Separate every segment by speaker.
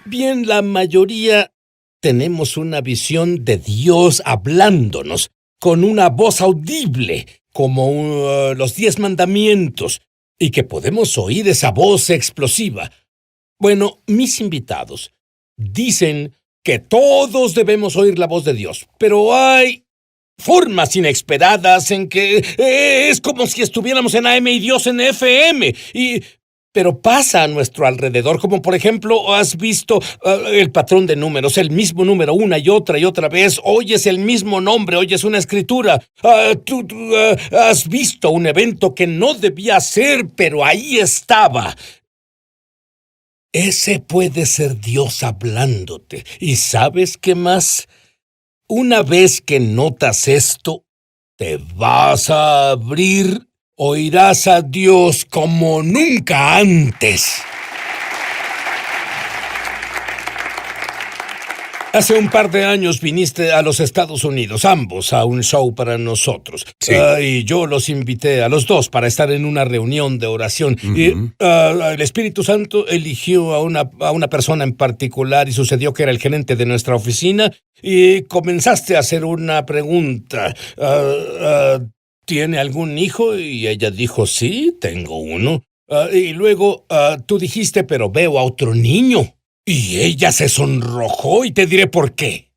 Speaker 1: Bien, la mayoría tenemos una visión de Dios hablándonos con una voz audible, como los 10 mandamientos, y que podemos oír esa voz explosiva. Bueno, mis invitados dicen que todos debemos oír la voz de Dios, pero hay formas inesperadas en que es como si estuviéramos en AM y Dios en FM, pero pasa a nuestro alrededor, como por ejemplo, has visto el patrón de números, el mismo número una y otra vez, oyes el mismo nombre, oyes una escritura, tú has visto un evento que no debía ser, pero ahí estaba. Ese puede ser Dios hablándote. ¿Y sabes qué más? Una vez que notas esto, te vas a abrir, oirás a Dios como nunca antes. Hace un par de años viniste a los Estados Unidos, ambos, a un show para nosotros.
Speaker 2: Sí.
Speaker 1: Y yo los invité a los dos para estar en una reunión de oración. Y el Espíritu Santo eligió a una persona en particular y sucedió que era el gerente de nuestra oficina y comenzaste a hacer una pregunta. ¿Tiene algún hijo? Y ella dijo, sí, tengo uno. Y luego tú dijiste, pero veo a otro niño. Y ella se sonrojó y te diré por qué.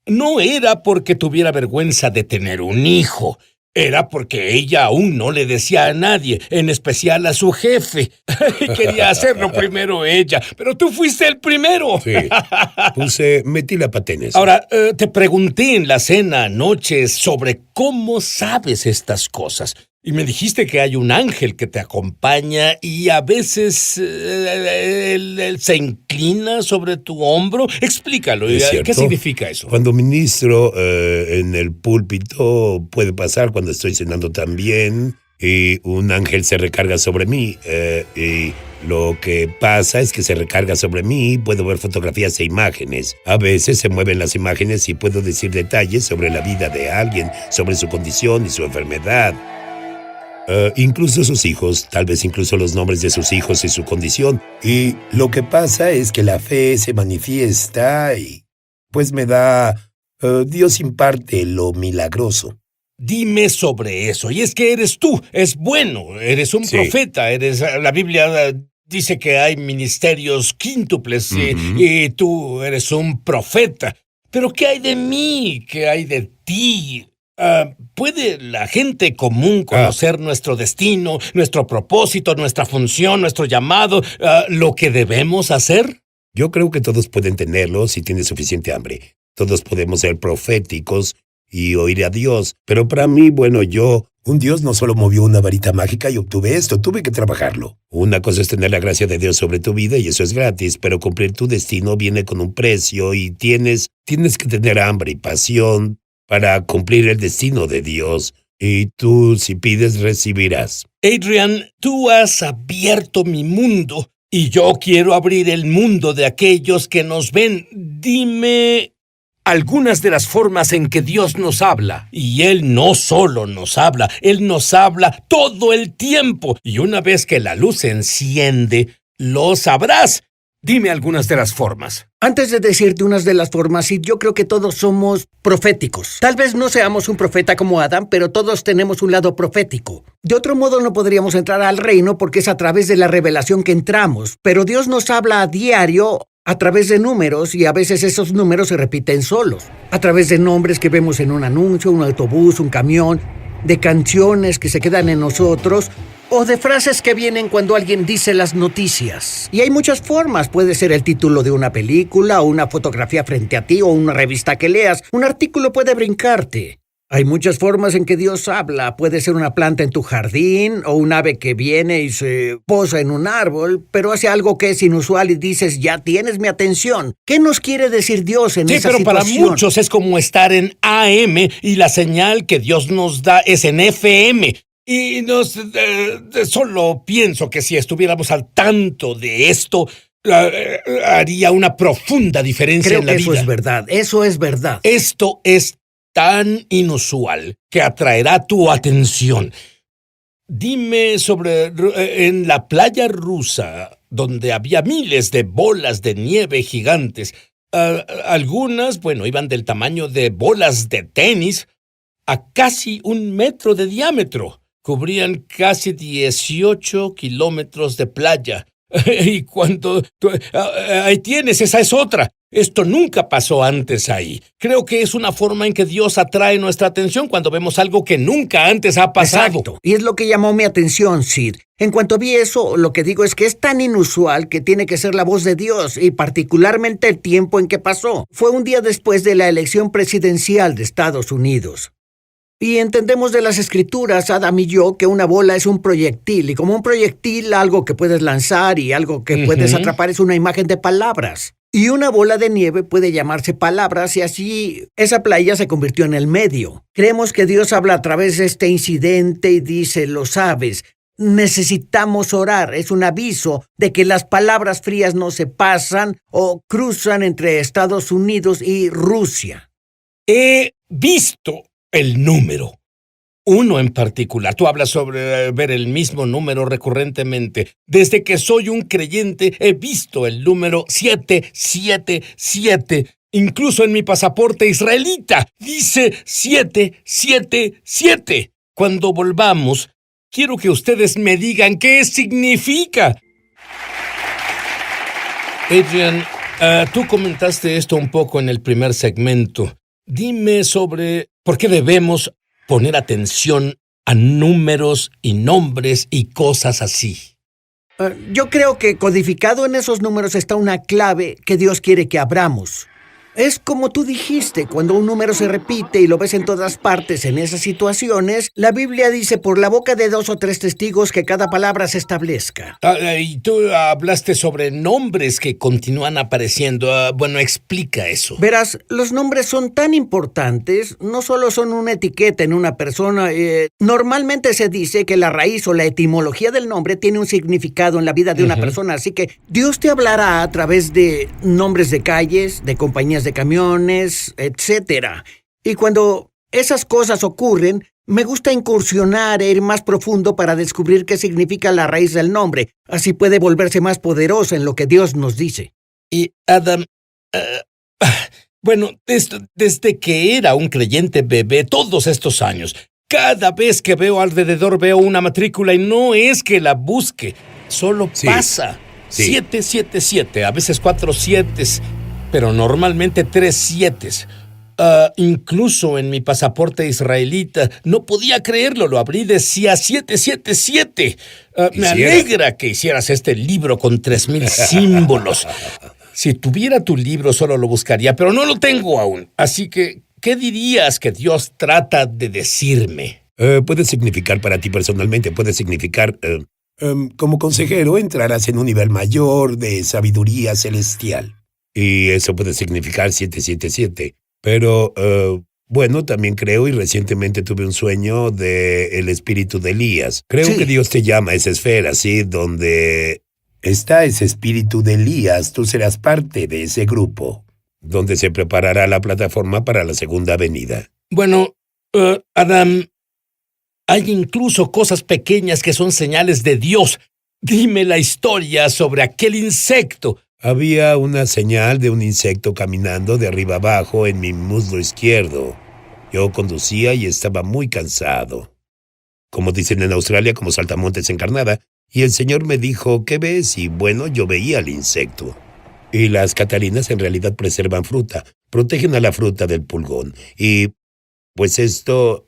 Speaker 1: No era porque tuviera vergüenza de tener un hijo. Era porque ella aún no le decía a nadie, en especial a su jefe. Quería hacerlo primero ella, pero tú fuiste el primero.
Speaker 2: Sí, metí la pata en eso.
Speaker 1: Ahora, te pregunté en la cena anoche sobre cómo sabes estas cosas. Y me dijiste que hay un ángel que te acompaña y a veces él se inclina sobre tu hombro. Explícalo. ¿Qué significa eso?
Speaker 2: Cuando ministro en el púlpito puede pasar cuando estoy cenando también y un ángel se recarga sobre mí. Y lo que pasa es que se recarga sobre mí y puedo ver fotografías e imágenes. A veces se mueven las imágenes y puedo decir detalles sobre la vida de alguien, sobre su condición y su enfermedad. Incluso sus hijos, tal vez incluso los nombres de sus hijos y su condición. Y lo que pasa es que la fe se manifiesta y pues me da... Dios imparte lo milagroso.
Speaker 1: Dime sobre eso. Y es que eres tú, es bueno, eres un profeta, la Biblia dice que hay ministerios quíntuples y tú eres un profeta. Pero ¿qué hay de mí? ¿Qué hay de ti? ¿Puede la gente común conocer nuestro destino, nuestro propósito, nuestra función, nuestro llamado, lo que debemos hacer?
Speaker 2: Yo creo que todos pueden tenerlo si tienen suficiente hambre. Todos podemos ser proféticos y oír a Dios. Pero para mí, un Dios no solo movió una varita mágica y obtuve esto, tuve que trabajarlo. Una cosa es tener la gracia de Dios sobre tu vida y eso es gratis, pero cumplir tu destino viene con un precio y tienes que tener hambre y pasión para cumplir el destino de Dios. Y tú, si pides, recibirás.
Speaker 1: Adrian, tú has abierto mi mundo y yo quiero abrir el mundo de aquellos que nos ven. Dime algunas de las formas en que Dios nos habla. Y Él no solo nos habla, Él nos habla todo el tiempo. Y una vez que la luz se enciende, lo sabrás. Dime algunas de las formas.
Speaker 3: Antes de decirte unas de las formas, sí, yo creo que todos somos proféticos. Tal vez no seamos un profeta como Adán, pero todos tenemos un lado profético. De otro modo no podríamos entrar al reino porque es a través de la revelación que entramos. Pero Dios nos habla a diario a través de números y a veces esos números se repiten solos. A través de nombres que vemos en un anuncio, un autobús, un camión, de canciones que se quedan en nosotros o de frases que vienen cuando alguien dice las noticias. Y hay muchas formas. Puede ser el título de una película o una fotografía frente a ti o una revista que leas. Un artículo puede brincarte. Hay muchas formas en que Dios habla. Puede ser una planta en tu jardín o un ave que viene y se posa en un árbol, pero hace algo que es inusual y dices, ya tienes mi atención. ¿Qué nos quiere decir Dios en esa situación?
Speaker 1: Sí, pero para muchos es como estar en AM y la señal que Dios nos da es en FM. Y solo pienso que si estuviéramos al tanto de esto, haría una profunda diferencia en la vida.
Speaker 3: Creo que eso es verdad.
Speaker 1: Esto es tan inusual que atraerá tu atención. dime sobre en la playa rusa, donde había miles de bolas de nieve gigantes. Algunas, bueno, iban del tamaño de bolas de tenis a casi 1 metro de diámetro. Cubrían casi 18 kilómetros de playa. Y cuando... ahí tienes, esa es otra. Esto nunca pasó antes ahí. Creo que es una forma en que Dios atrae nuestra atención cuando vemos algo que nunca antes ha pasado.
Speaker 3: Exacto. Y es lo que llamó mi atención, Sid. En cuanto vi eso, lo que digo es que es tan inusual que tiene que ser la voz de Dios, y particularmente el tiempo en que pasó. Fue un día después de la elección presidencial de Estados Unidos. Y entendemos de las escrituras, Adam y yo, que una bola es un proyectil, y como un proyectil, algo que puedes lanzar y algo que puedes atrapar es una imagen de palabras. Y una bola de nieve puede llamarse palabras, y así esa playa se convirtió en el medio. Creemos que Dios habla a través de este incidente y dice, lo sabes, necesitamos orar. Es un aviso de que las palabras frías no se pasan o cruzan entre Estados Unidos y Rusia.
Speaker 1: He visto el número. Uno en particular. Tú hablas sobre ver el mismo número recurrentemente. Desde que soy un creyente he visto el número 777. Incluso en mi pasaporte israelita dice 777. Cuando volvamos, quiero que ustedes me digan qué significa. Adrian, tú comentaste esto un poco en el primer segmento. Dime sobre por qué debemos poner atención a números y nombres y cosas así.
Speaker 3: Yo creo que codificado en esos números está una clave que Dios quiere que abramos. Es como tú dijiste, cuando un número se repite y lo ves en todas partes en esas situaciones, la Biblia dice por la boca de 2 o 3 testigos que cada palabra se establezca.
Speaker 1: Y tú hablaste sobre nombres que continúan apareciendo. Bueno, explica eso.
Speaker 3: Verás, los nombres son tan importantes, no solo son una etiqueta en una persona. Normalmente se dice que la raíz o la etimología del nombre tiene un significado en la vida de una persona, así que Dios te hablará a través de nombres de calles, de compañías de camiones, etcétera. Y cuando esas cosas ocurren, me gusta incursionar e ir más profundo para descubrir qué significa la raíz del nombre. Así puede volverse más poderosa en lo que Dios nos dice.
Speaker 1: Y Adam, bueno, desde que era un creyente bebé, todos estos años, cada vez que veo alrededor veo una matrícula y no es que la busque, solo pasa. Sí. 777, a veces 4 7s, pero normalmente 3 7s. Incluso en mi pasaporte israelita, no podía creerlo, lo abrí, decía 777. Me alegra que hicieras este libro con 3,000 símbolos. Si tuviera tu libro solo lo buscaría, pero no lo tengo aún. Así que, ¿qué dirías que Dios trata de decirme?
Speaker 2: Puede significar para ti personalmente, puede significar... como consejero entrarás en un nivel mayor de sabiduría celestial. Y eso puede significar 777. Pero, bueno, también creo, y recientemente tuve un sueño de el espíritu de Elías. Creo que Dios te llama a esa esfera, ¿sí? Donde está ese espíritu de Elías, tú serás parte de ese grupo, donde se preparará la plataforma para la segunda venida.
Speaker 1: Bueno, Adam, hay incluso cosas pequeñas que son señales de Dios. Dime la historia sobre aquel insecto.
Speaker 2: Había una señal de un insecto caminando de arriba abajo en mi muslo izquierdo. Yo conducía y estaba muy cansado. Como dicen en Australia, como saltamontes encarnada, y el Señor me dijo, ¿qué ves? Y bueno, yo veía al insecto. Y las catalinas en realidad preservan fruta, protegen a la fruta del pulgón. Y pues esto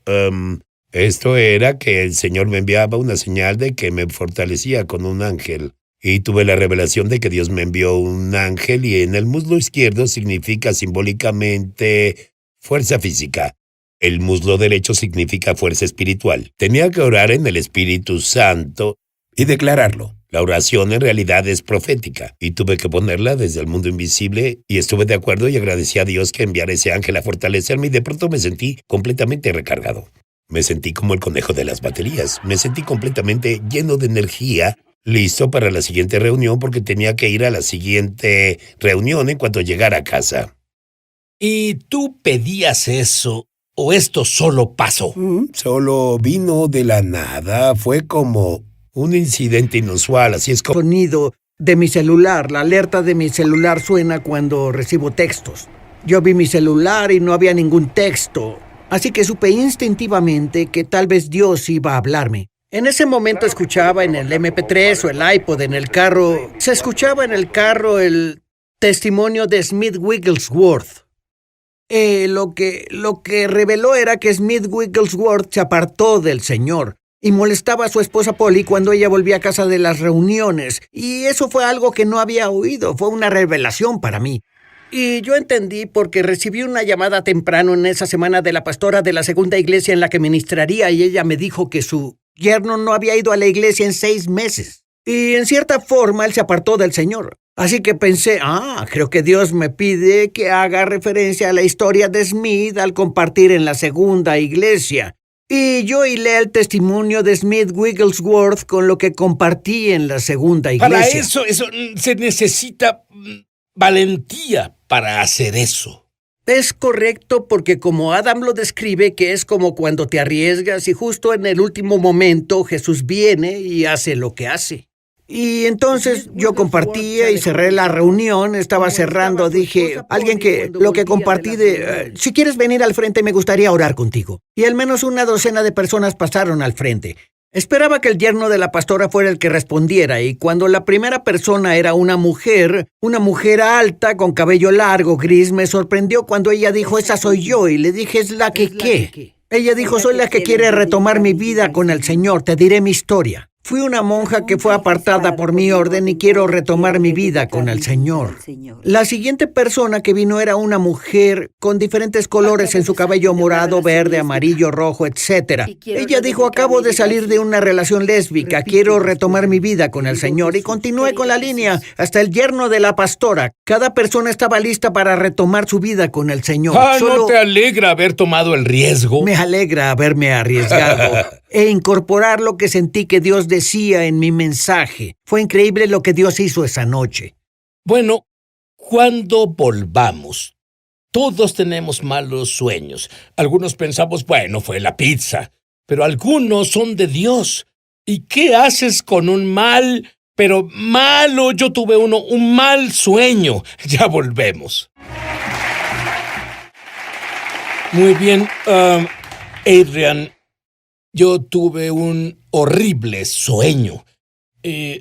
Speaker 2: era que el Señor me enviaba una señal de que me fortalecía con un ángel. Y tuve la revelación de que Dios me envió un ángel y en el muslo izquierdo significa simbólicamente fuerza física. El muslo derecho significa fuerza espiritual. Tenía que orar en el Espíritu Santo y declararlo. La oración en realidad es profética y tuve que ponerla desde el mundo invisible y estuve de acuerdo y agradecí a Dios que enviara ese ángel a fortalecerme y de pronto me sentí completamente recargado. Me sentí como el conejo de las baterías. Me sentí completamente lleno de energía, listo para la siguiente reunión porque tenía que ir a la siguiente reunión en cuanto llegara a casa.
Speaker 1: ¿Y tú pedías eso ¿O esto solo pasó?
Speaker 2: Solo vino de la nada. Fue como un incidente inusual, así es como...
Speaker 3: Sonido de mi celular. La alerta de mi celular suena cuando recibo textos. Yo vi mi celular y no había ningún texto. Así que supe instintivamente que tal vez Dios iba a hablarme. En ese momento escuchaba en el MP3 o el iPod en el carro. Se escuchaba en el carro el testimonio de Smith Wigglesworth. Lo que reveló era que Smith Wigglesworth se apartó del Señor y molestaba a su esposa Polly cuando ella volvía a casa de las reuniones. Y eso fue algo que no había oído. Fue una revelación para mí. Y yo entendí porque recibí una llamada temprano en esa semana de la pastora de la segunda iglesia en la que ministraría y ella me dijo que su yerno no había ido a la iglesia en 6 meses. Y en cierta forma él se apartó del Señor. Así que pensé, creo que Dios me pide que haga referencia a la historia de Smith al compartir en la segunda iglesia. Y yo hilé el testimonio de Smith Wigglesworth con lo que compartí en la segunda iglesia.
Speaker 1: Para eso se necesita valentía para hacer eso.
Speaker 3: Es correcto porque como Adam lo describe, que es como cuando te arriesgas y justo en el último momento Jesús viene y hace lo que hace. Y entonces yo compartía y cerré la reunión, estaba cerrando, dije, alguien que lo que compartí si quieres venir al frente me gustaría orar contigo. Y al menos una docena de personas pasaron al frente. Esperaba que el yerno de la pastora fuera el que respondiera, y cuando la primera persona era una mujer alta con cabello largo, gris, me sorprendió cuando ella dijo, esa soy yo, y le dije, ¿es la que qué? Ella dijo, soy la que quiere retomar mi vida con el Señor, te diré mi historia. Fui una monja que fue apartada por mi orden y quiero retomar mi vida con el Señor. La siguiente persona que vino era una mujer con diferentes colores en su cabello morado, verde, amarillo, rojo, etc. Ella dijo, acabo de salir de una relación lésbica, quiero retomar mi vida con el Señor. Y continué con la línea hasta el yerno de la pastora. Cada persona estaba lista para retomar su vida con el Señor.
Speaker 1: ¿No te alegra haber tomado el riesgo?
Speaker 3: Me alegra haberme arriesgado e incorporar lo que sentí que Dios decía en mi mensaje. Fue increíble lo que Dios hizo esa noche.
Speaker 1: Bueno, cuando volvamos, todos tenemos malos sueños. Algunos pensamos, bueno, fue la pizza, pero algunos son de Dios. ¿Y qué haces con un mal, pero malo? Yo tuve un mal sueño. Ya volvemos. Muy bien, Adrian. Yo tuve un horrible sueño y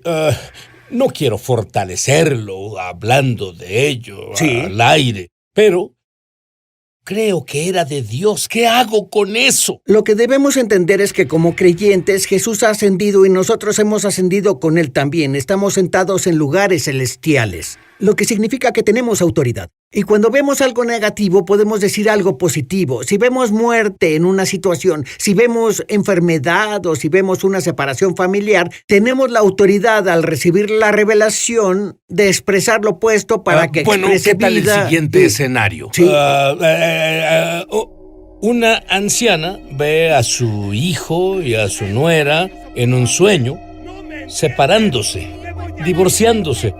Speaker 1: no quiero fortalecerlo hablando de ello al aire, pero creo que era de Dios. ¿Qué hago con eso?
Speaker 3: Lo que debemos entender es que como creyentes Jesús ha ascendido y nosotros hemos ascendido con Él también. Estamos sentados en lugares celestiales, lo que significa que tenemos autoridad. Y cuando vemos algo negativo, podemos decir algo positivo. Si vemos muerte en una situación, si vemos enfermedad o si vemos una separación familiar, tenemos la autoridad al recibir la revelación de expresar lo opuesto para que exprese
Speaker 1: ¿qué tal
Speaker 3: vida?
Speaker 1: El siguiente escenario?
Speaker 3: Sí.
Speaker 1: Una anciana ve a su hijo y a su nuera en un sueño, separándose, divorciándose.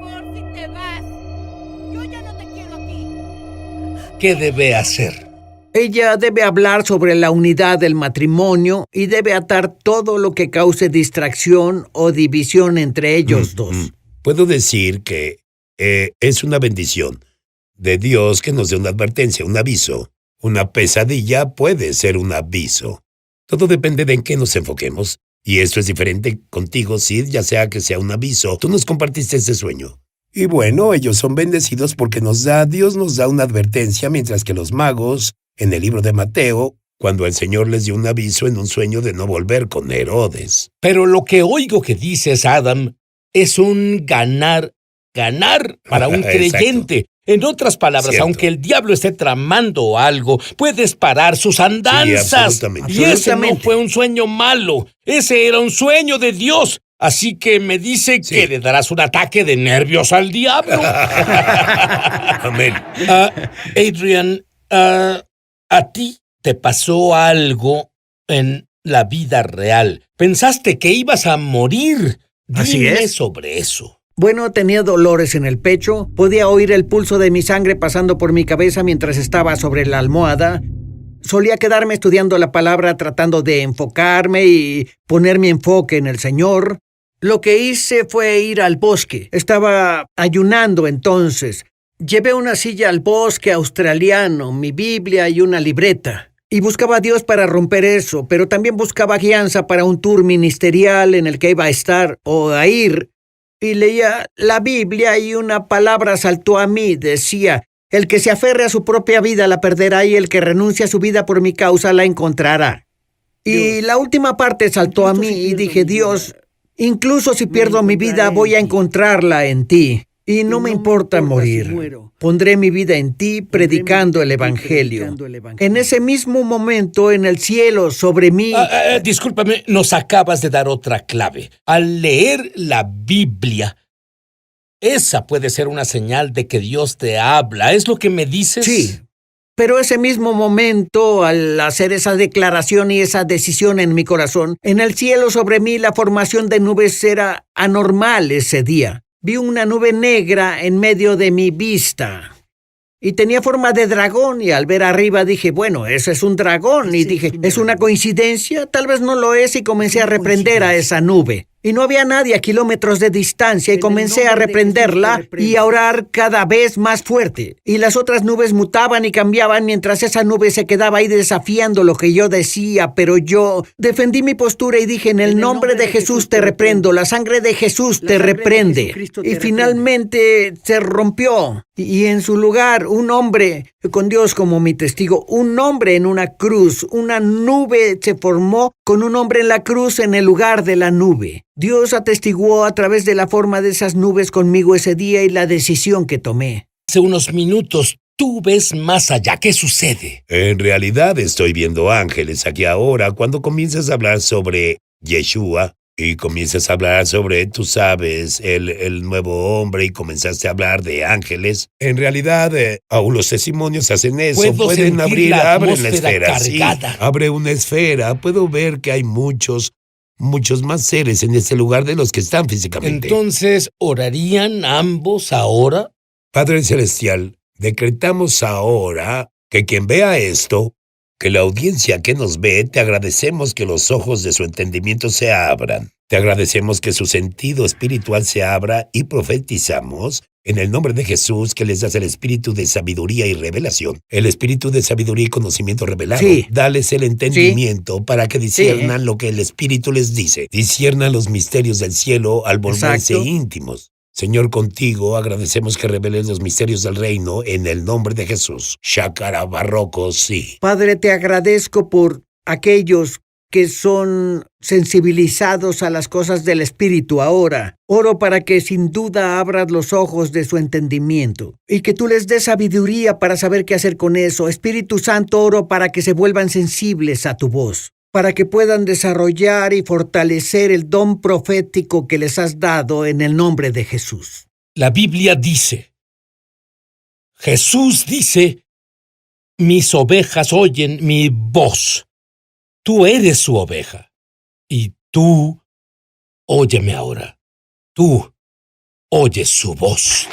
Speaker 1: ¿Qué debe hacer?
Speaker 3: Ella debe hablar sobre la unidad del matrimonio y debe atar todo lo que cause distracción o división entre ellos dos.
Speaker 2: Puedo decir que es una bendición de Dios que nos dé una advertencia, un aviso. Una pesadilla puede ser un aviso. Todo depende de en qué nos enfoquemos. Y esto es diferente contigo, Sid, ya sea que sea un aviso. Tú nos compartiste ese sueño. Y bueno, ellos son bendecidos porque Dios nos da una advertencia, mientras que los magos, en el libro de Mateo, cuando el Señor les dio un aviso en un sueño de no volver con Herodes.
Speaker 1: Pero lo que oigo que dices, Adam, es un ganar para un creyente. En otras palabras,
Speaker 2: Cierto.
Speaker 1: Aunque el diablo esté tramando algo, puedes parar sus andanzas.
Speaker 2: Sí, absolutamente.
Speaker 1: Y ese no fue un sueño malo, ese era un sueño de Dios. Así que me dice que le darás un ataque de nervios al diablo.
Speaker 2: Amén.
Speaker 1: Adrian, ¿a ti te pasó algo en la vida real? ¿Pensaste que ibas a morir?
Speaker 3: Así
Speaker 1: Dime
Speaker 3: es.
Speaker 1: sobre eso.
Speaker 3: Bueno, tenía dolores en el pecho, podía oír el pulso de mi sangre pasando por mi cabeza mientras estaba sobre la almohada. Solía quedarme estudiando la palabra, tratando de enfocarme y poner mi enfoque en el Señor. Lo que hice fue ir al bosque. Estaba ayunando entonces. Llevé una silla al bosque australiano, mi Biblia y una libreta. Y buscaba a Dios para romper eso, pero también buscaba guianza para un tour ministerial en el que iba a estar o a ir. Y leía la Biblia y una palabra saltó a mí. Decía: el que se aferre a su propia vida la perderá y el que renuncie a su vida por mi causa la encontrará. Y la última parte saltó a mí y dije: Dios, incluso si pierdo mi vida, voy a encontrarla en ti. Y no me importa morir. Pondré mi vida en ti predicando el Evangelio. En ese mismo momento, en el cielo, sobre mí...
Speaker 1: Discúlpame, nos acabas de dar otra clave. Al leer la Biblia, esa puede ser una señal de que Dios te habla. ¿Es lo que me dices?
Speaker 3: Sí. Pero ese mismo momento, al hacer esa declaración y esa decisión en mi corazón, en el cielo sobre mí la formación de nubes era anormal ese día. Vi una nube negra en medio de mi vista y tenía forma de dragón, y al ver arriba dije: bueno, ese es un dragón. Y dije: ¿es una coincidencia? Tal vez no lo es, y comencé a reprender a esa nube. Y no había nadie a kilómetros de distancia, y comencé a reprenderla y a orar cada vez más fuerte. Y las otras nubes mutaban y cambiaban mientras esa nube se quedaba ahí desafiando lo que yo decía, pero yo defendí mi postura y dije: en el nombre de Jesús te reprendo, la sangre de Jesús te reprende. Y finalmente se rompió. Y en su lugar, un hombre, con Dios como mi testigo, un hombre en una cruz, una nube se formó con un hombre en la cruz en el lugar de la nube. Dios atestiguó a través de la forma de esas nubes conmigo ese día y la decisión que tomé.
Speaker 1: Hace unos minutos tú ves más allá. ¿Qué sucede?
Speaker 2: En realidad estoy viendo ángeles aquí ahora. Cuando comienzas a hablar sobre Yeshua y comienzas a hablar sobre, tú sabes, el nuevo hombre, y comenzaste a hablar de ángeles, en realidad aún los testimonios hacen eso. Pueden abren la esfera. Sí, abre una esfera. Puedo ver que hay muchos más seres en este lugar de los que están físicamente.
Speaker 1: Entonces, ¿orarían ambos ahora?
Speaker 2: Padre Celestial, decretamos ahora que quien vea esto, que la audiencia que nos ve, te agradecemos que los ojos de su entendimiento se abran. Te agradecemos que su sentido espiritual se abra, y profetizamos en el nombre de Jesús que les das el espíritu de sabiduría y revelación. El espíritu de sabiduría y conocimiento revelado.
Speaker 3: Sí.
Speaker 2: Dales el entendimiento para que disciernan lo que el espíritu les dice. Disciernan los misterios del cielo al volverse íntimos. Señor, contigo agradecemos que reveles los misterios del reino en el nombre de Jesús. Shakara Barroco, sí.
Speaker 3: Padre, te agradezco por aquellos que son sensibilizados a las cosas del Espíritu ahora. Oro para que sin duda abras los ojos de su entendimiento y que tú les des sabiduría para saber qué hacer con eso. Espíritu Santo, oro para que se vuelvan sensibles a tu voz, para que puedan desarrollar y fortalecer el don profético que les has dado en el nombre de Jesús.
Speaker 1: La Biblia dice, Jesús dice: mis ovejas oyen mi voz. Tú eres su oveja. Y tú, óyeme ahora. Tú oyes su voz.